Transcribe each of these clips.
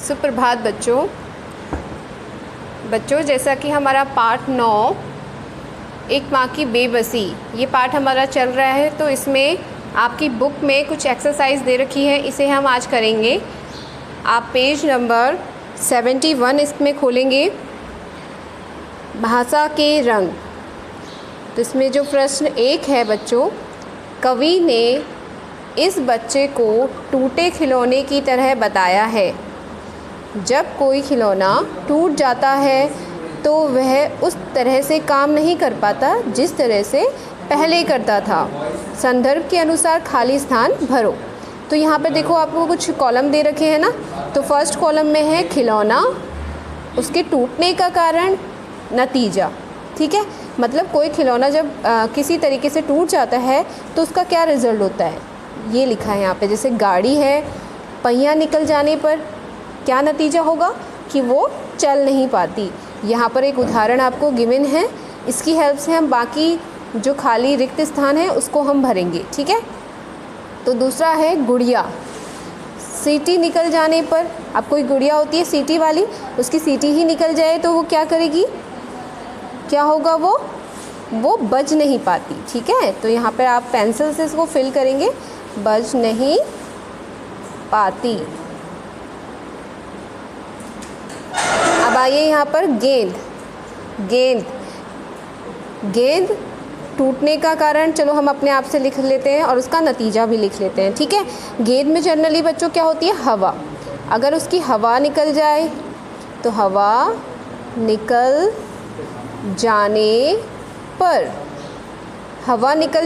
सुप्रभात बच्चों, जैसा कि हमारा पाठ 9 एक माँ की बेबसी ये पाठ हमारा चल रहा है, तो इसमें आपकी बुक में कुछ एक्सरसाइज दे रखी है, इसे हम आज करेंगे। आप पेज नंबर 71 इसमें खोलेंगे, भाषा के रंग। तो इसमें जो प्रश्न 1 है बच्चों, कवि ने इस बच्चे को टूटे खिलौने की तरह बताया है। जब कोई खिलौना टूट जाता है तो वह उस तरह से काम नहीं कर पाता जिस तरह से पहले करता था। संदर्भ के अनुसार खाली स्थान भरो। तो यहाँ पर देखो, आपको कुछ कॉलम दे रखे हैं ना। तो फर्स्ट कॉलम में है खिलौना, उसके टूटने का कारण, नतीजा। ठीक है, मतलब कोई खिलौना जब किसी तरीके से टूट जाता है तो उसका क्या रिज़ल्ट होता है, ये लिखा है यहाँ पे। जैसे गाड़ी है, पहिया निकल जाने पर क्या नतीजा होगा कि वो चल नहीं पाती। यहाँ पर एक उदाहरण आपको गिवन है, इसकी हेल्प से हम बाकी जो खाली रिक्त स्थान है उसको हम भरेंगे। ठीक है, तो दूसरा है गुड़िया। सीटी निकल जाने पर, अब कोई गुड़िया होती है सीटी वाली, उसकी सीटी ही निकल जाए तो वो क्या करेगी, क्या होगा, वो बज नहीं पाती। ठीक है, तो यहाँ पर आप पेंसिल से इसको फिल करेंगे, बज नहीं पाती। अब आइए यहाँ पर गेंद टूटने का कारण चलो हम अपने आप से लिख लेते हैं और उसका नतीजा भी लिख लेते हैं। ठीक है, गेंद में जनरली बच्चों क्या होती है, हवा। अगर उसकी हवा निकल जाए तो हवा निकल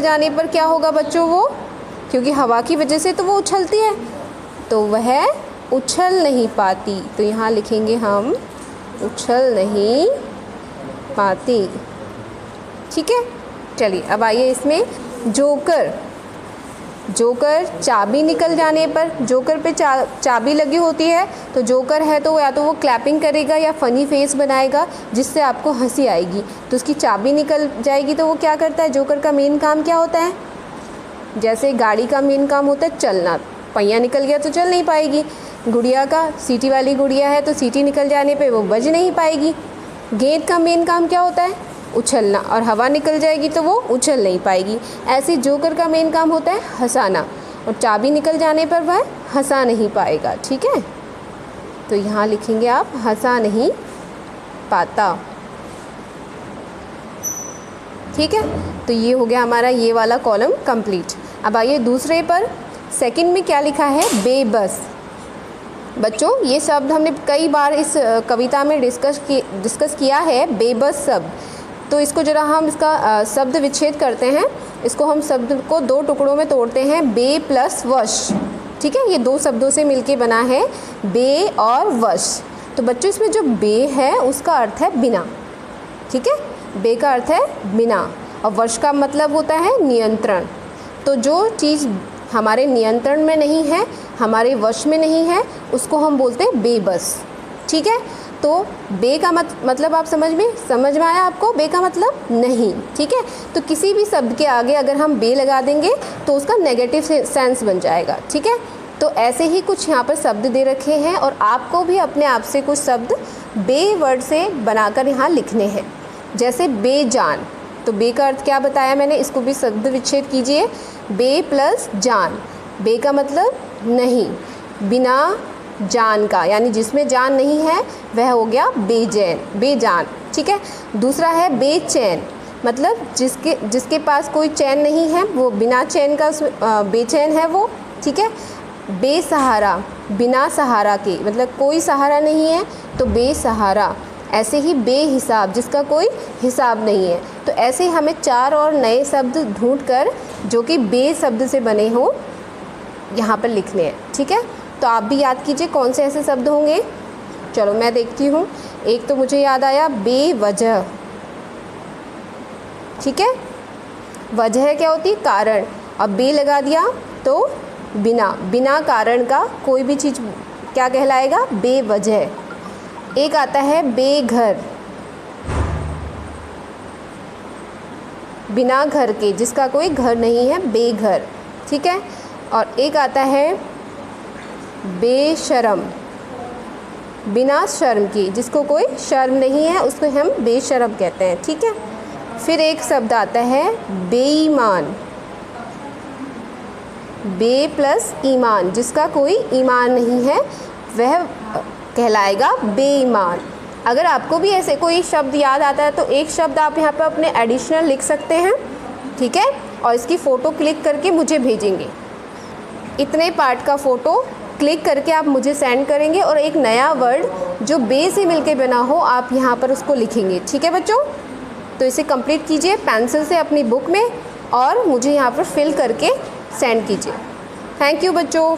जाने पर क्या होगा बच्चों, वो क्योंकि हवा की वजह से तो वो उछलती है तो वह उछल नहीं पाती। तो यहाँ लिखेंगे हम उछल नहीं पाती। ठीक है, चलिए अब आइए इसमें जोकर चाबी निकल जाने पर, जोकर पे चाबी लगी होती है तो जोकर है तो या तो वो क्लैपिंग करेगा या फ़नी फेस बनाएगा जिससे आपको हंसी आएगी। तो उसकी चाबी निकल जाएगी तो वो क्या करता है, जोकर का मेन काम क्या होता है, जैसे गाड़ी का मेन काम होता है चलना, पहिया निकल गया तो चल नहीं पाएगी। गुड़िया का, सीटी वाली गुड़िया है तो सीटी निकल जाने पे वो बज नहीं पाएगी। गेंद का मेन काम क्या होता है, उछलना, और हवा निकल जाएगी तो वो उछल नहीं पाएगी। ऐसे जोकर का मेन काम होता है हंसाना, और चाबी निकल जाने पर वह हंसा नहीं पाएगा। ठीक है, तो यहाँ लिखेंगे आप हंसा नहीं पाता। ठीक है, तो ये हो गया हमारा ये वाला कॉलम कंप्लीट। अब आइए दूसरे पर, सेकंड में क्या लिखा है, बेबस। बच्चों ये शब्द हमने कई बार इस कविता में डिस्कस किया है, बेबस शब्द। तो इसको जरा हम इसका शब्द विच्छेद करते हैं। इसको हम शब्द को 2 टुकड़ों में तोड़ते हैं, बे प्लस वश। ठीक है, ये 2 शब्दों से मिलके बना है बे और वश। तो बच्चों इसमें जो बे है उसका अर्थ है बिना। ठीक है, बे का अर्थ है बिना और वश का मतलब होता है नियंत्रण। तो जो चीज़ हमारे नियंत्रण में नहीं है, हमारे वश में नहीं है, उसको हम बोलते हैं बेबस। ठीक है, तो बे का मतलब आप समझ में आया आपको, बे का मतलब नहीं। ठीक है, तो किसी भी शब्द के आगे अगर हम बे लगा देंगे तो उसका नेगेटिव सेंस बन जाएगा। ठीक है, तो ऐसे ही कुछ यहाँ पर शब्द दे रखे हैं और आपको भी अपने आप से कुछ शब्द बे वर्ड से बनाकर यहाँ लिखने हैं। जैसे बेजान, तो बे का अर्थ क्या बताया मैंने, इसको भी शब्द विच्छेद कीजिए, बे प्लस जान। बे का मतलब नहीं, बिना जान का, यानी जिसमें जान नहीं है वह हो गया बेजान। ठीक है, दूसरा है बेचैन, मतलब जिसके पास कोई चैन नहीं है, वो बिना चैन का बेचैन है वो। ठीक है, बेसहारा, बिना सहारा के, मतलब कोई सहारा नहीं है तो बेसहारा। ऐसे ही बेहिसाब, जिसका कोई हिसाब नहीं है। तो ऐसे हमें 4 और नए शब्द ढूंढकर जो कि बे शब्द से बने हों यहाँ पर लिखने हैं। ठीक है, तो आप भी याद कीजिए कौन से ऐसे शब्द होंगे। चलो मैं देखती हूँ, एक तो मुझे याद आया बेवजह। ठीक है, वजह क्या होती है, कारण, अब बे लगा दिया तो बिना कारण का कोई भी चीज़ क्या कहलाएगा, बेवजह। एक आता है बेघर, बिना घर के, जिसका कोई घर नहीं है, बेघर। ठीक है, और एक आता है बेशरम, बिना शर्म की, जिसको कोई शर्म नहीं है उसको हम बेशर्म कहते हैं, ठीक है। फिर एक शब्द आता है बेईमान, बे प्लस ईमान, जिसका कोई ईमान नहीं है वह कहलाएगा बेईमान। अगर आपको भी ऐसे कोई शब्द याद आता है तो एक शब्द आप यहाँ पर अपने एडिशनल लिख सकते हैं, ठीक है, और इसकी फ़ोटो क्लिक करके मुझे भेजेंगे। इतने पार्ट का फ़ोटो क्लिक करके आप मुझे सेंड करेंगे और एक नया वर्ड जो बे से मिलके बना हो आप यहाँ पर उसको लिखेंगे, ठीक है बच्चों। तो इसे कंप्लीट कीजिए पेंसिल से अपनी बुक में और मुझे यहाँ पर फिल करके सेंड कीजिए। थैंक यू बच्चों।